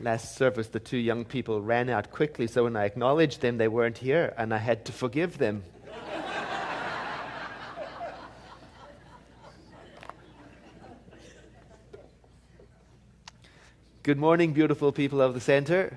Last service, the two young people ran out quickly, so when I acknowledged them, they weren't here, and I had to forgive them. Good morning, beautiful people of the center.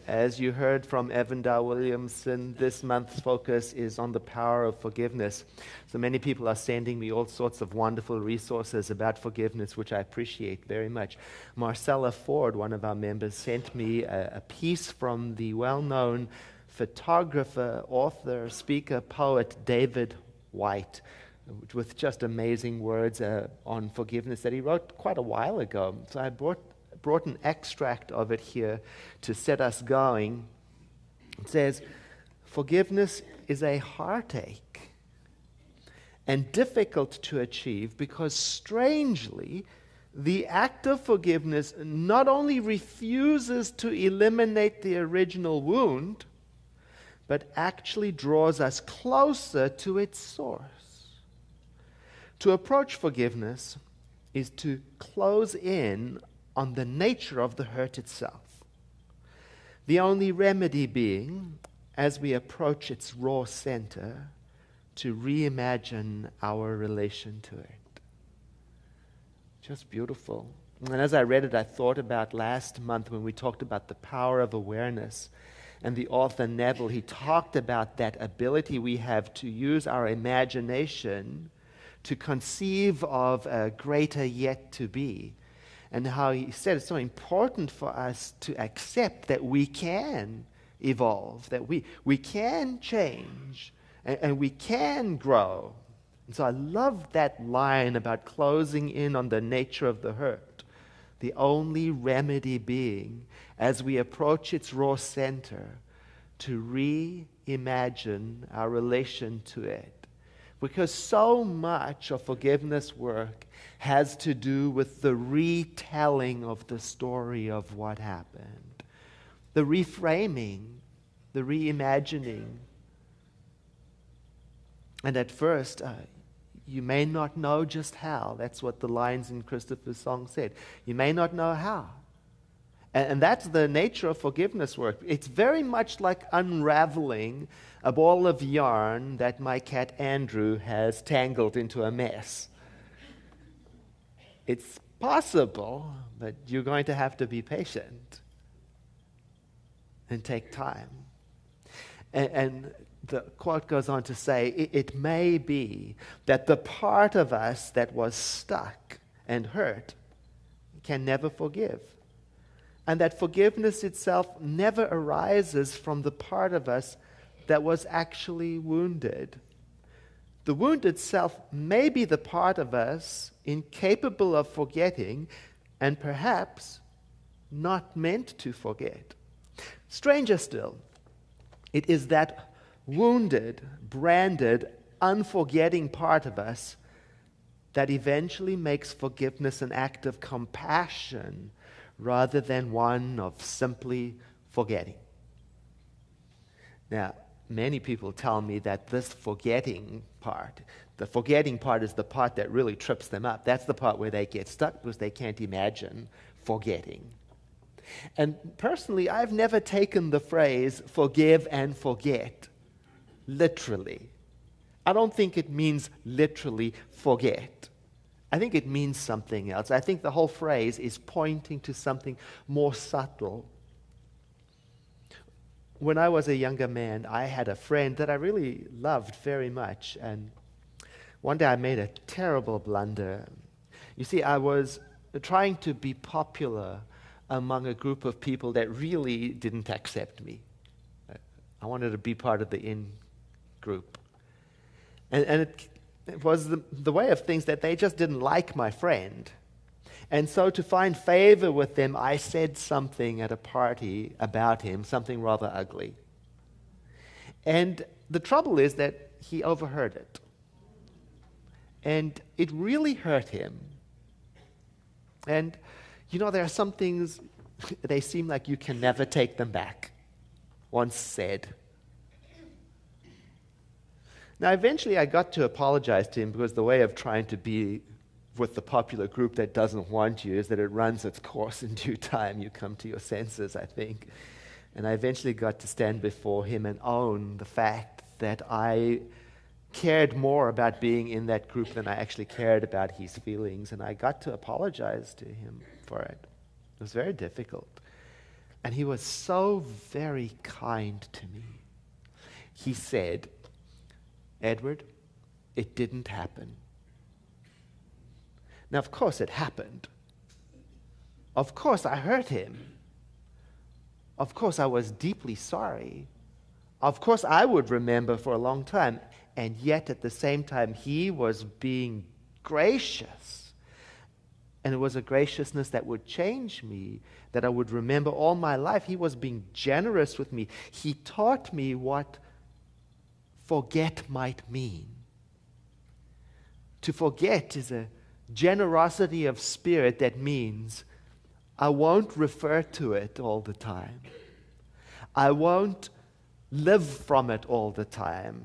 As you heard from Evan Dow Williamson, this month's focus is on the power of forgiveness. So many people are sending me all sorts of wonderful resources about forgiveness, which I appreciate very much. Marcella Ford, one of our members, sent me a piece from the well-known photographer, author, speaker, poet David Whyte, with just amazing words on forgiveness that he wrote quite a while ago. So I brought an extract of it here to set us going. It says, forgiveness is a heartache and difficult to achieve because, strangely, the act of forgiveness not only refuses to eliminate the original wound, but actually draws us closer to its source. To approach forgiveness is to close in on the nature of the hurt itself. The only remedy being, as we approach its raw center, to reimagine our relation to it. Just beautiful. And as I read it, I thought about last month when we talked about the power of awareness. And the author Neville, he talked about that ability we have to use our imagination to conceive of a greater yet to be. And how he said it's so important for us to accept that we can evolve, that we can change, and we can grow. And so I love that line about closing in on the nature of the hurt. The only remedy being, as we approach its raw center, to reimagine our relation to it. Because so much of forgiveness work has to do with the retelling of the story of what happened, the reframing, the reimagining. And at first, you may not know just how. That's what the lines in Christopher's song said. You may not know how. And that's the nature of forgiveness work. It's very much like unraveling a ball of yarn that my cat Andrew has tangled into a mess. It's possible, but you're going to have to be patient and take time. And the quote goes on to say, it may be that the part of us that was stuck and hurt can never forgive. And that forgiveness itself never arises from the part of us that was actually wounded. The wound itself may be the part of us incapable of forgetting and perhaps not meant to forget. Stranger still, it is that wounded, branded, unforgetting part of us that eventually makes forgiveness an act of compassion rather than one of simply forgetting. Now, many people tell me that this forgetting part, the forgetting part is the part that really trips them up. That's the part where they get stuck because they can't imagine forgetting. And personally, I've never taken the phrase forgive and forget literally. I don't think it means literally forget. I think it means something else. I think the whole phrase is pointing to something more subtle. When I was a younger man, I had a friend that I really loved very much. And one day I made a terrible blunder. You see, I was trying to be popular among a group of people that really didn't accept me. I wanted to be part of the in group. And it was the way of things that they just didn't like my friend. And so to find favor with them, I said something at a party about him, something rather ugly. And the trouble is that he overheard it. And it really hurt him. And, you know, there are some things, they seem like you can never take them back. Once said. Now, eventually I got to apologize to him because the way of trying to be with the popular group that doesn't want you is that it runs its course in due time. You come to your senses, I think. And I eventually got to stand before him and own the fact that I cared more about being in that group than I actually cared about his feelings. And I got to apologize to him for it. It was very difficult. And he was so very kind to me. He said, "Edward, it didn't happen." Now, of course it happened. Of course I hurt him. Of course I was deeply sorry. Of course I would remember for a long time. And yet at the same time, he was being gracious. And it was a graciousness that would change me, that I would remember all my life. He was being generous with me. He taught me what forget might mean. To forget is a generosity of spirit that means I won't refer to it all the time. I won't live from it all the time.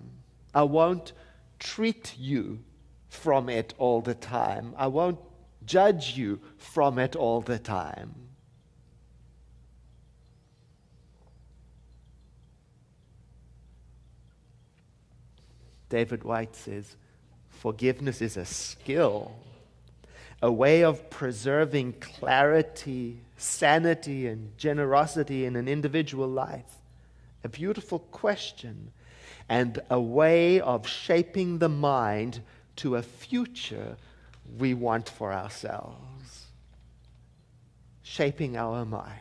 I won't treat you from it all the time. I won't judge you from it all the time. David White says, forgiveness is a skill, a way of preserving clarity, sanity, and generosity in an individual life. A beautiful question, and a way of shaping the mind to a future we want for ourselves. Shaping our minds.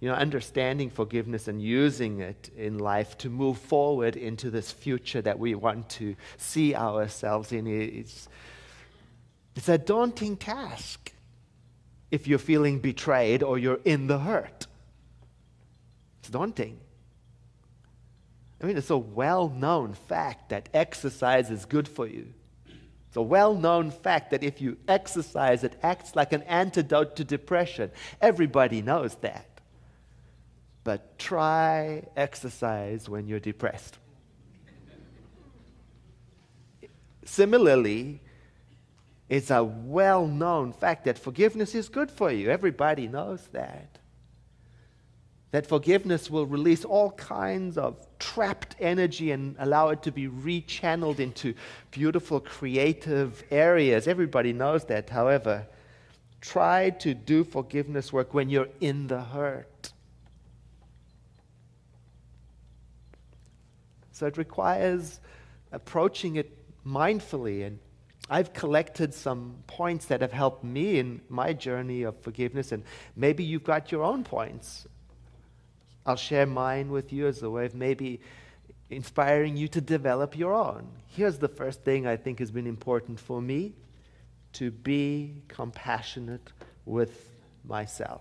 Understanding forgiveness and using it in life to move forward into this future that we want to see ourselves in, it's a daunting task if you're feeling betrayed or you're in the hurt. It's daunting. It's a well-known fact that exercise is good for you. It's a well-known fact that if you exercise, it acts like an antidote to depression. Everybody knows that. But try exercise when you're depressed. Similarly, it's a well-known fact that forgiveness is good for you. Everybody knows that. That forgiveness will release all kinds of trapped energy and allow it to be rechanneled into beautiful, creative areas. Everybody knows that. However, try to do forgiveness work when you're in the hurt. So it requires approaching it mindfully. And I've collected some points that have helped me in my journey of forgiveness. And maybe you've got your own points. I'll share mine with you as a way of maybe inspiring you to develop your own. Here's the first thing I think has been important for me: to be compassionate with myself.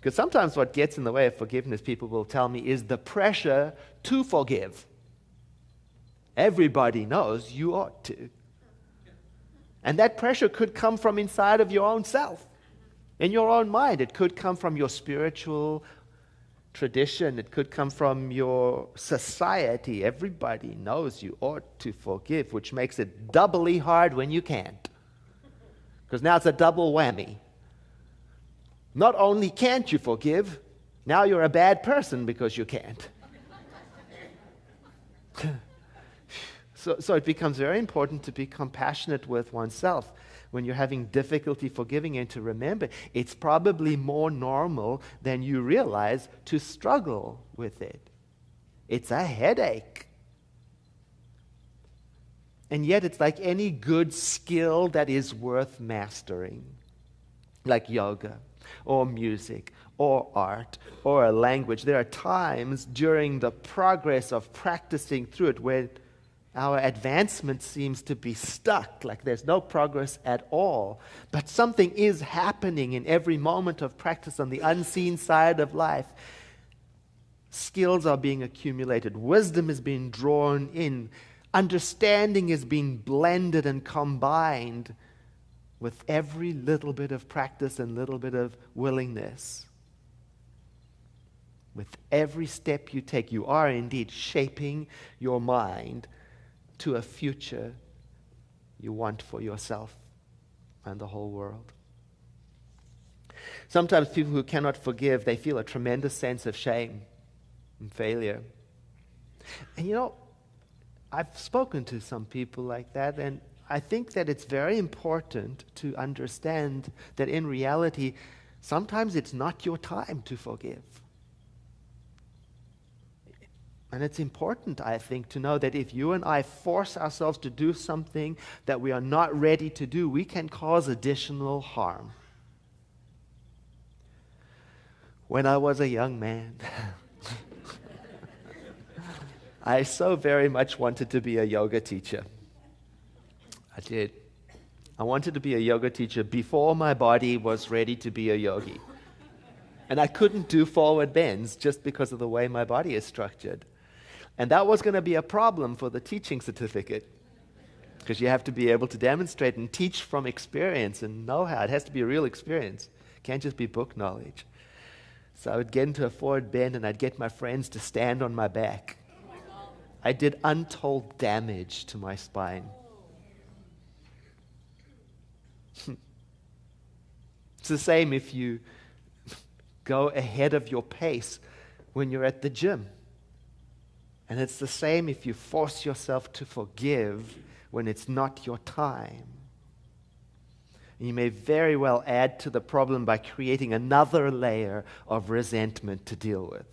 Because sometimes what gets in the way of forgiveness, people will tell me, is the pressure to forgive. Everybody knows you ought to. And that pressure could come from inside of your own self, in your own mind. It could come from your spiritual tradition. It could come from your society. Everybody knows you ought to forgive, which makes it doubly hard when you can't. Because now it's a double whammy. Not only can't you forgive, now you're a bad person because you can't. So it becomes very important to be compassionate with oneself when you're having difficulty forgiving, and to remember it's probably more normal than you realize to struggle with it. It's a headache. And yet it's like any good skill that is worth mastering, like yoga, or music, or art, or a language. There are times during the progress of practicing through it where our advancement seems to be stuck, like there's no progress at all. But something is happening in every moment of practice on the unseen side of life. Skills are being accumulated. Wisdom is being drawn in. Understanding is being blended and combined with every little bit of practice and little bit of willingness. With every step you take, you are indeed shaping your mind to a future you want for yourself and the whole world. Sometimes people who cannot forgive, they feel a tremendous sense of shame and failure. And I've spoken to some people like that, and I think that it's very important to understand that in reality, sometimes it's not your time to forgive. And it's important, I think, to know that if you and I force ourselves to do something that we are not ready to do, we can cause additional harm. When I was a young man, I so very much wanted to be a yoga teacher. I did. I wanted to be a yoga teacher before my body was ready to be a yogi. And I couldn't do forward bends just because of the way my body is structured. And that was going to be a problem for the teaching certificate, because you have to be able to demonstrate and teach from experience and know-how. It has to be a real experience. It can't just be book knowledge. So I would get into a forward bend and I'd get my friends to stand on my back. I did untold damage to my spine. It's the same if you go ahead of your pace when you're at the gym. And it's the same if you force yourself to forgive when it's not your time. And you may very well add to the problem by creating another layer of resentment to deal with.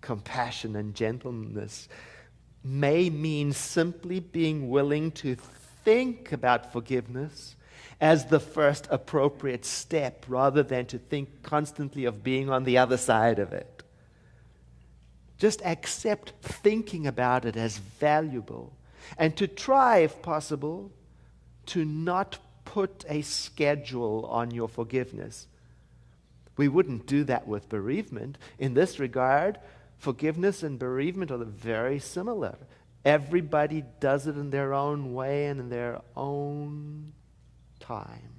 Compassion and gentleness may mean simply being willing to think about forgiveness as the first appropriate step rather than to think constantly of being on the other side of it. Just accept thinking about it as valuable and to try, if possible, to not put a schedule on your forgiveness. We wouldn't do that with bereavement. In this regard, forgiveness and bereavement are very similar. Everybody does it in their own way and in their own time.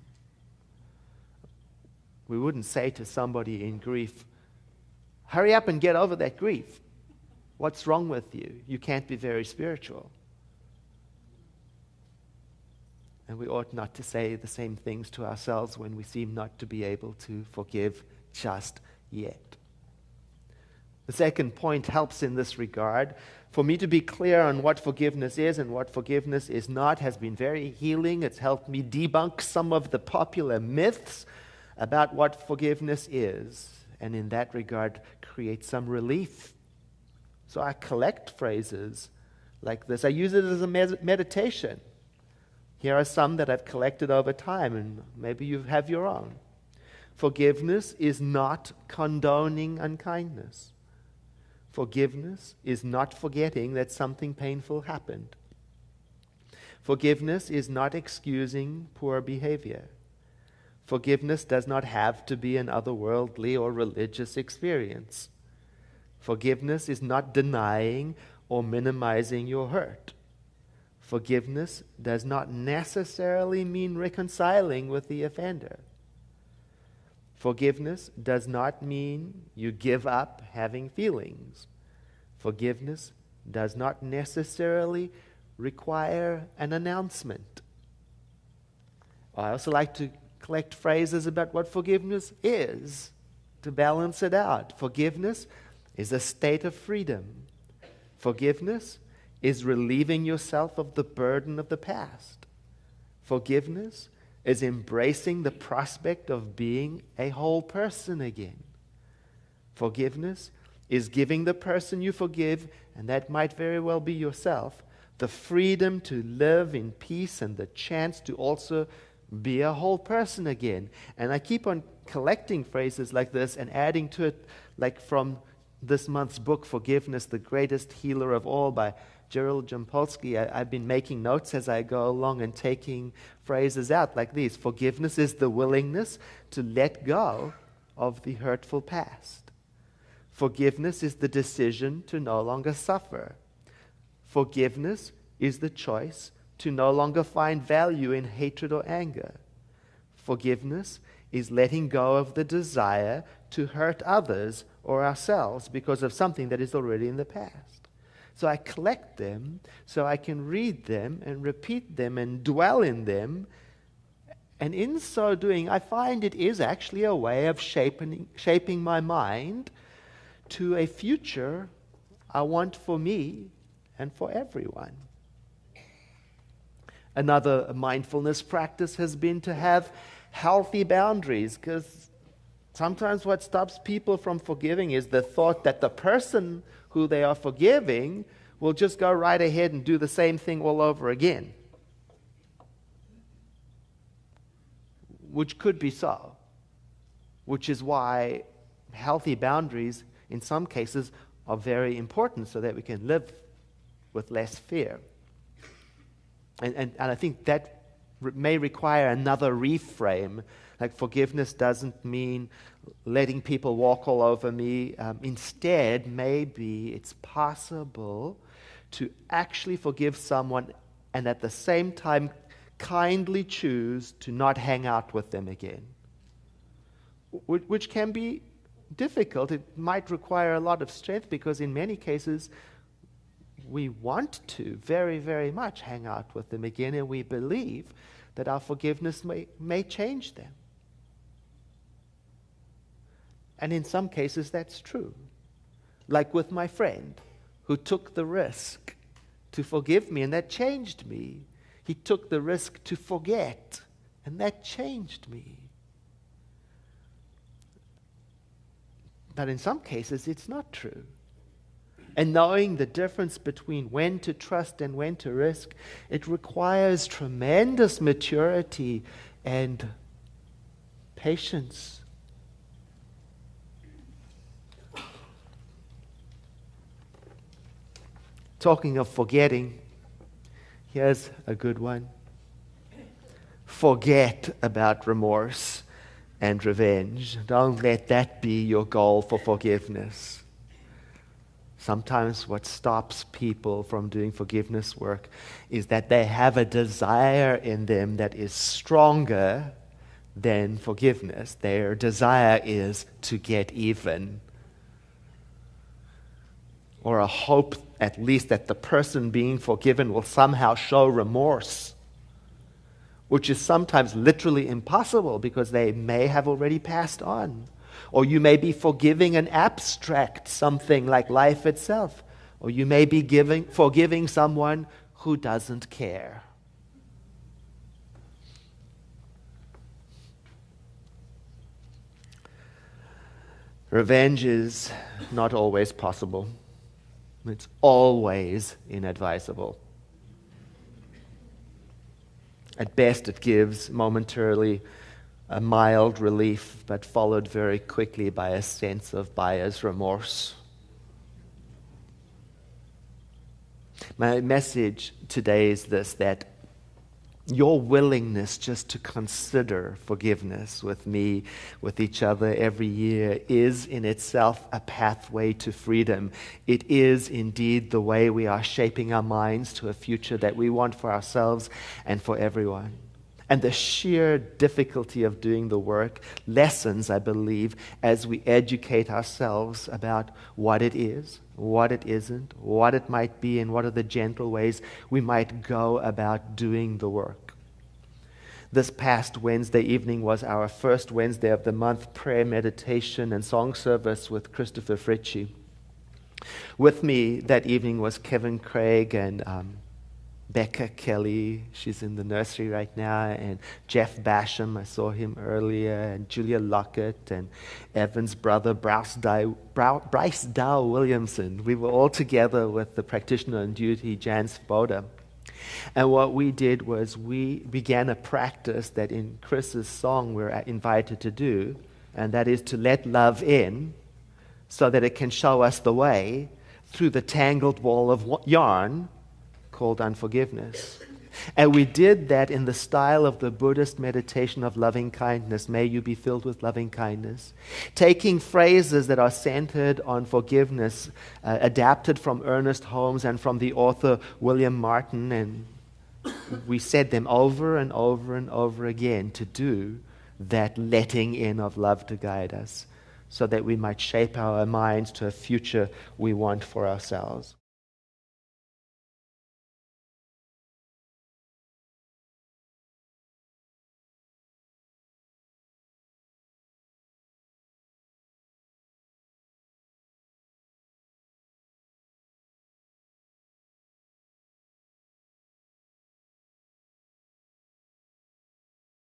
We wouldn't say to somebody in grief, hurry up and get over that grief. What's wrong with you? You can't be very spiritual. And we ought not to say the same things to ourselves when we seem not to be able to forgive just yet. The second point helps in this regard. For me to be clear on what forgiveness is and what forgiveness is not has been very healing. It's helped me debunk some of the popular myths about what forgiveness is, and in that regard, create some relief. So I collect phrases like this. I use it as a meditation. Here are some that I've collected over time, and maybe you have your own. Forgiveness is not condoning unkindness. Forgiveness is not forgetting that something painful happened. Forgiveness is not excusing poor behavior. Forgiveness does not have to be an otherworldly or religious experience. Forgiveness is not denying or minimizing your hurt. Forgiveness does not necessarily mean reconciling with the offender. Forgiveness does not mean you give up having feelings. Forgiveness does not necessarily require an announcement. I also like to collect phrases about what forgiveness is to balance it out. Forgiveness is a state of freedom. Forgiveness is relieving yourself of the burden of the past. Forgiveness is embracing the prospect of being a whole person again. Forgiveness is giving the person you forgive, and that might very well be yourself, the freedom to live in peace and the chance to also be a whole person again. And I keep on collecting phrases like this and adding to it, like from this month's book, Forgiveness, the Greatest Healer of All by Gerald Jampolsky. I've been making notes as I go along and taking phrases out like these. Forgiveness is the willingness to let go of the hurtful past. Forgiveness is the decision to no longer suffer. Forgiveness is the choice to no longer find value in hatred or anger. Forgiveness is letting go of the desire to hurt others or ourselves because of something that is already in the past. So I collect them so I can read them and repeat them and dwell in them. And in so doing, I find it is actually a way of shaping my mind to a future I want for me and for everyone. Another mindfulness practice has been to have healthy boundaries, because sometimes what stops people from forgiving is the thought that the person who they are forgiving will just go right ahead and do the same thing all over again. Which could be so. Which is why healthy boundaries, in some cases, are very important so that we can live with less fear. And I think that may require another reframe. Like, forgiveness doesn't mean letting people walk all over me. Instead, maybe it's possible to actually forgive someone and at the same time kindly choose to not hang out with them again. Which can be difficult. It might require a lot of strength, because in many cases we want to very, very much hang out with them again, and we believe that our forgiveness may change them. And in some cases that's true. Like with my friend who took the risk to forgive me, and that changed me. He took the risk to forget, and that changed me. But in some cases it's not true. And knowing the difference between when to trust and when to risk, it requires tremendous maturity and patience. Talking of forgetting, here's a good one. Forget about remorse and revenge. Don't let that be your goal for forgiveness. Sometimes what stops people from doing forgiveness work is that they have a desire in them that is stronger than forgiveness. Their desire is to get even, or a hope at least that the person being forgiven will somehow show remorse, which is sometimes literally impossible because they may have already passed on. Or you may be forgiving an abstract, something like life itself. Or you may be forgiving someone who doesn't care. Revenge is not always possible. It's always inadvisable. At best, it gives momentarily a mild relief, but followed very quickly by a sense of buyer's remorse. My message today is this, that your willingness just to consider forgiveness with me, with each other every year, is in itself a pathway to freedom. It is indeed the way we are shaping our minds to a future that we want for ourselves and for everyone. And the sheer difficulty of doing the work lessens, I believe, as we educate ourselves about what it is, what it isn't, what it might be, and what are the gentle ways we might go about doing the work. This past Wednesday evening was our first Wednesday of the month prayer, meditation, and song service with Christopher Fritchie. With me that evening was Kevin Craig and Becca Kelly, she's in the nursery right now, and Jeff Basham, I saw him earlier, and Julia Lockett, and Evan's brother, Bryce Dow Williamson. We were all together with the practitioner on duty, Jan Svoboda. And what we did was we began a practice that in Chris's song we're invited to do, and that is to let love in so that it can show us the way through the tangled wall of yarn called unforgiveness. And we did that in the style of the Buddhist meditation of loving kindness. May you be filled with loving kindness. Taking phrases that are centered on forgiveness, adapted from Ernest Holmes and from the author William Martin, and we said them over and over and over again to do that letting in of love to guide us, so that we might shape our minds to a future we want for ourselves.